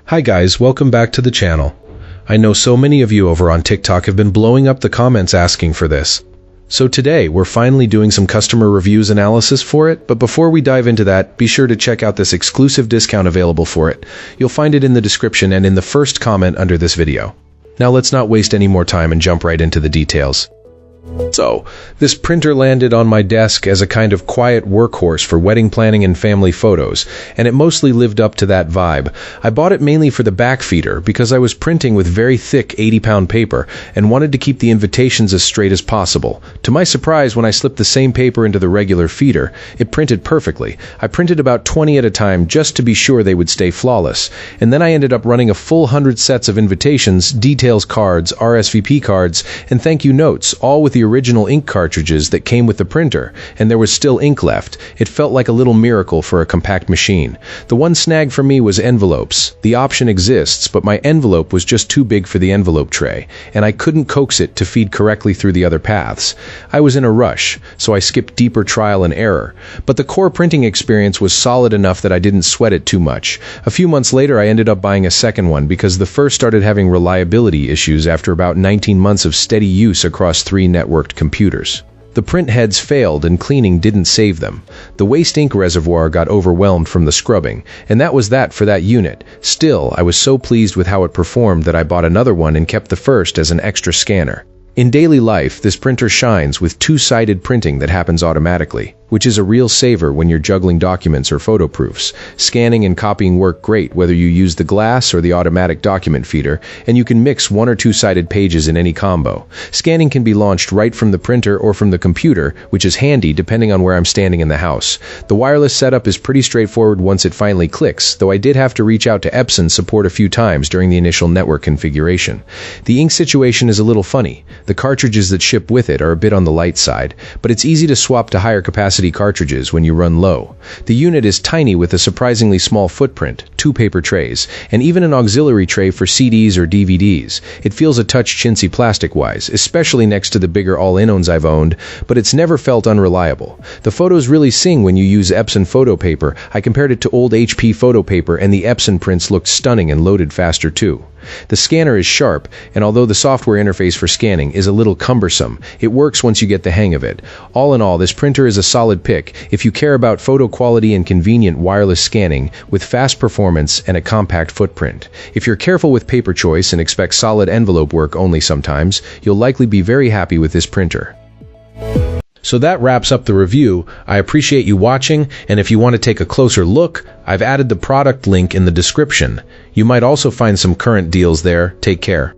Hi guys, welcome back to the channel. I know so many of you over on TikTok have been blowing up the comments asking for this. So today, we're finally doing some customer reviews analysis for it, but before we dive into that, be sure to check out this exclusive discount available for it. You'll find it in the description and in the first comment under this video. Now let's not waste any more time and jump right into the details. So, this printer landed on my desk as a kind of quiet workhorse for wedding planning and family photos, and it mostly lived up to that vibe. I bought it mainly for the back feeder because I was printing with very thick 80-pound paper and wanted to keep the invitations as straight as possible. To my surprise, when I slipped the same paper into the regular feeder, it printed perfectly. I printed about 20 at a time just to be sure they would stay flawless, and then I ended up running a full 100 sets of invitations, details cards, RSVP cards, and thank you notes, all with the original ink cartridges that came with the printer, and there was still ink left. It felt like a little miracle for a compact machine. The one snag for me was envelopes. The option exists, but my envelope was just too big for the envelope tray, and I couldn't coax it to feed correctly through the other paths. I was in a rush, so I skipped deeper trial and error. But the core printing experience was solid enough that I didn't sweat it too much. A few months later, I ended up buying a second one because the first started having reliability issues after about 19 months of steady use across 3 networked computers. The print heads failed and cleaning didn't save them. The waste ink reservoir got overwhelmed from the scrubbing, and that was that for that unit. Still, I was so pleased with how it performed that I bought another one and kept the first as an extra scanner. In daily life, this printer shines with two-sided printing that happens automatically, which is a real saver when you're juggling documents or photo proofs. Scanning and copying work great whether you use the glass or the automatic document feeder, and you can mix one or two-sided pages in any combo. Scanning can be launched right from the printer or from the computer, which is handy depending on where I'm standing in the house. The wireless setup is pretty straightforward once it finally clicks, though I did have to reach out to Epson support a few times during the initial network configuration. The ink situation is a little funny. The cartridges that ship with it are a bit on the light side, but it's easy to swap to higher capacity cartridges when you run low. The unit is tiny with a surprisingly small footprint, 2 paper trays, and even an auxiliary tray for CDs or DVDs. It feels a touch chintzy plastic-wise, especially next to the bigger all-in-ons I've owned, but it's never felt unreliable. The photos really sing when you use Epson photo paper. I compared it to old HP photo paper, and the Epson prints looked stunning and loaded faster too. The scanner is sharp, and although the software interface for scanning is a little cumbersome, it works once you get the hang of it. All in all, this printer is a solid pick if you care about photo quality and convenient wireless scanning with fast performance and a compact footprint. If you're careful with paper choice and expect solid envelope work only sometimes, you'll likely be very happy with this printer. So that wraps up the review. I appreciate you watching, and if you want to take a closer look, I've added the product link in the description. You might also find some current deals there. Take care.